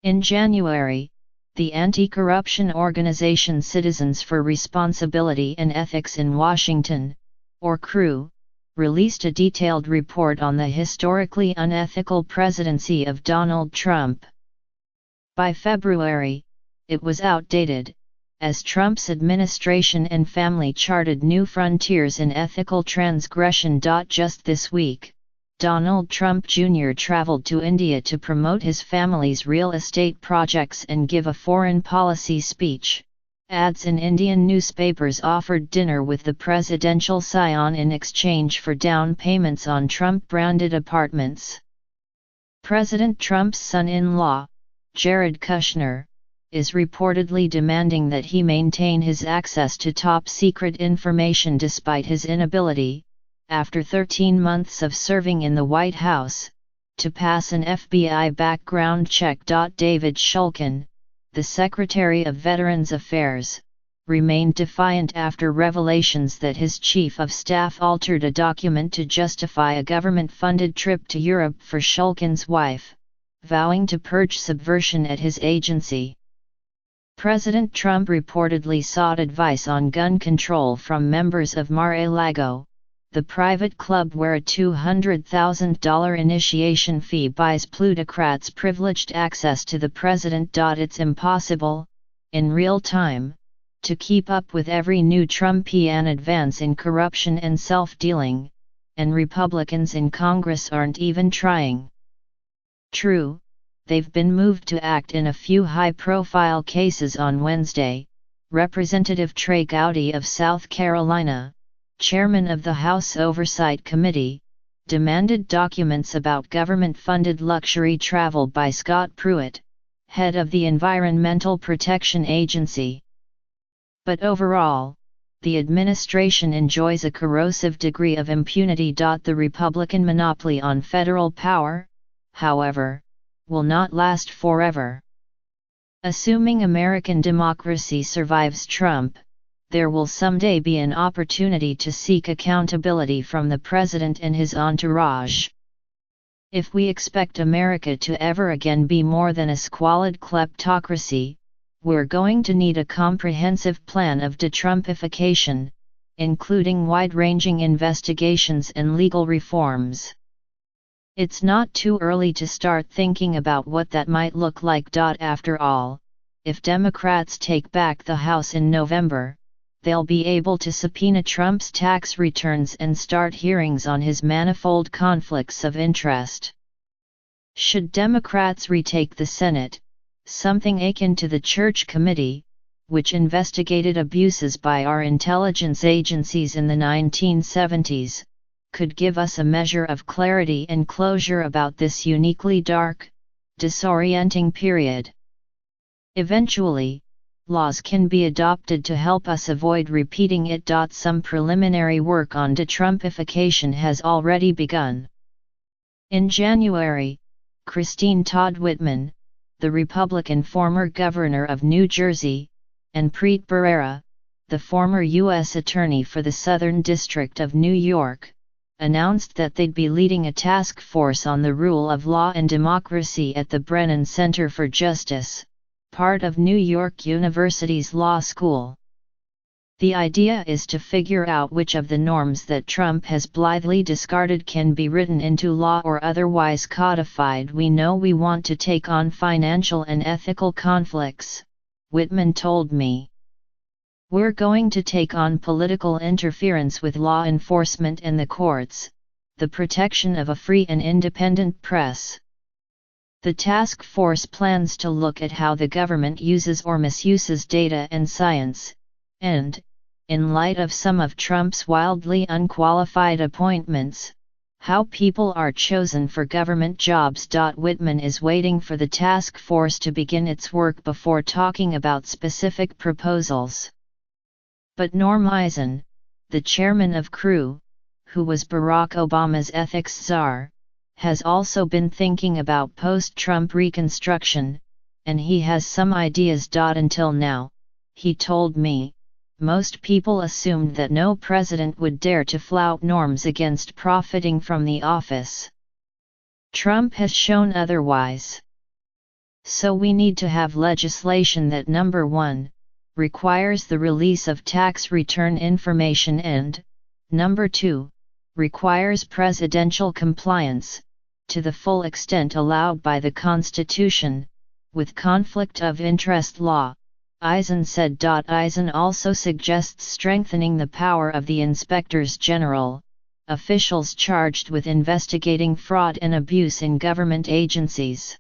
In January, the anti-corruption organization Citizens for Responsibility and Ethics in Washington, or CREW, released a detailed report on the historically unethical presidency of Donald Trump. By February, it was outdated, as Trump's administration and family charted new frontiers in ethical transgression. Just this week, Donald Trump Jr. traveled to India to promote his family's real estate projects and give a foreign policy speech. Ads in Indian newspapers offered dinner with the presidential scion in exchange for down payments on Trump-branded apartments. President Trump's son-in-law, Jared Kushner, is reportedly demanding that he maintain his access to top-secret information despite his inability, after 13 months of serving in the White House, to pass an FBI background check. David Shulkin, the Secretary of Veterans Affairs, remained defiant after revelations that his chief of staff altered a document to justify a government-funded trip to Europe for Shulkin's wife, vowing to purge subversion at his agency. President Trump reportedly sought advice on gun control from members of Mar-a-Lago, the private club where a $200,000 initiation fee buys plutocrats privileged access to the president. It's impossible, in real time, to keep up with every new Trumpian advance in corruption and self-dealing, and Republicans in Congress aren't even trying. True, they've been moved to act in a few high-profile cases. On Wednesday, Representative Trey Gowdy of South Carolina, chairman of the House Oversight Committee, demanded documents about government-funded luxury travel by Scott Pruitt, head of the Environmental Protection Agency. But overall, the administration enjoys a corrosive degree of impunity. The Republican monopoly on federal power, however, will not last forever. Assuming American democracy survives Trump, there will someday be an opportunity to seek accountability from the president and his entourage. If we expect America to ever again be more than a squalid kleptocracy, we're going to need a comprehensive plan of de-Trumpification, including wide-ranging investigations and legal reforms. It's not too early to start thinking about what that might look like. After all, if Democrats take back the House in November, they'll be able to subpoena Trump's tax returns and start hearings on his manifold conflicts of interest. Should Democrats retake the Senate, something akin to the Church Committee, which investigated abuses by our intelligence agencies in the 1970s, could give us a measure of clarity and closure about this uniquely dark, disorienting period. Eventually, laws can be adopted to help us avoid repeating it. Some preliminary work on de-Trumpification has already begun. In January, Christine Todd Whitman, the Republican former governor of New Jersey, and Preet Bharara, the former U.S. Attorney for the Southern District of New York, announced that they'd be leading a task force on the rule of law and democracy at the Brennan Center for Justice, part of New York University's law school. The idea is to figure out which of the norms that Trump has blithely discarded can be written into law or otherwise codified. We know we want to take on financial and ethical conflicts, Whitman told me. We're going to take on political interference with law enforcement and the courts, the protection of a free and independent press. The task force plans to look at how the government uses or misuses data and science, and, in light of some of Trump's wildly unqualified appointments, how people are chosen for government jobs. Whitman is waiting for the task force to begin its work before talking about specific proposals. But Norm Eisen, the chairman of CREW, who was Barack Obama's ethics czar, has also been thinking about post-Trump reconstruction, and he has some ideas. Until now, he told me, most people assumed that no president would dare to flout norms against profiting from the office. Trump has shown otherwise. So we need to have legislation that number 1, requires the release of tax return information and, number 2, requires presidential compliance, to the full extent allowed by the Constitution, with conflict of interest law, Eisen said. Eisen also suggests strengthening the power of the inspectors general, officials charged with investigating fraud and abuse in government agencies.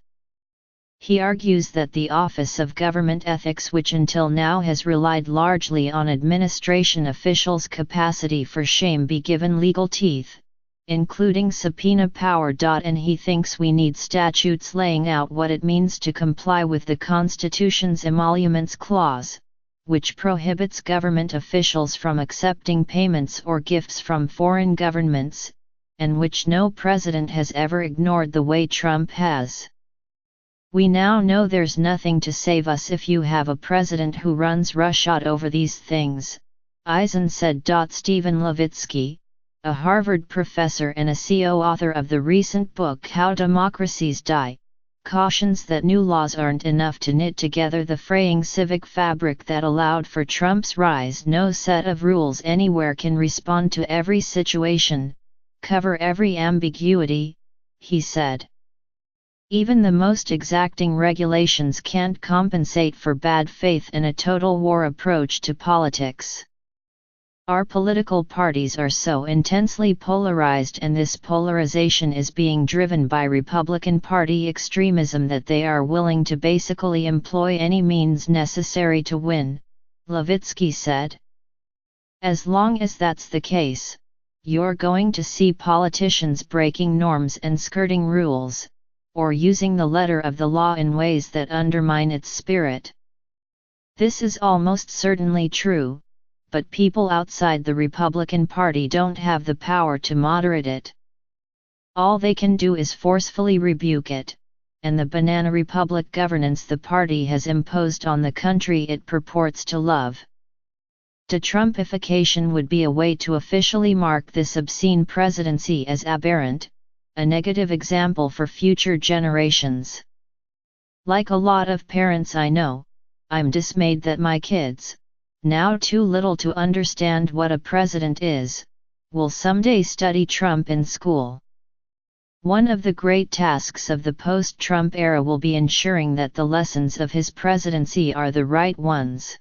He argues that the Office of Government Ethics, which until now has relied largely on administration officials' capacity for shame, be given legal teeth, including subpoena power. And he thinks we need statutes laying out what it means to comply with the Constitution's Emoluments Clause, which prohibits government officials from accepting payments or gifts from foreign governments, and which no president has ever ignored the way Trump has. We now know there's nothing to save us if you have a president who runs roughshod over these things, Eisen said. Stephen Levitsky, a Harvard professor and a co-author of the recent book How Democracies Die, cautions that new laws aren't enough to knit together the fraying civic fabric that allowed for Trump's rise. No set of rules anywhere can respond to every situation, cover every ambiguity, he said. Even the most exacting regulations can't compensate for bad faith and a total war approach to politics. Our political parties are so intensely polarized, and this polarization is being driven by Republican Party extremism, that they are willing to basically employ any means necessary to win, Levitsky said. As long as that's the case, you're going to see politicians breaking norms and skirting rules, or using the letter of the law in ways that undermine its spirit. This is almost certainly true, but people outside the Republican Party don't have the power to moderate it. All they can do is forcefully rebuke it, and the banana republic governance the party has imposed on the country it purports to love. De-Trumpification would be a way to officially mark this obscene presidency as aberrant, a negative example for future generations. Like a lot of parents I know, I'm dismayed that my kids, now too little to understand what a president is, will someday study Trump in school. One of the great tasks of the post-Trump era will be ensuring that the lessons of his presidency are the right ones.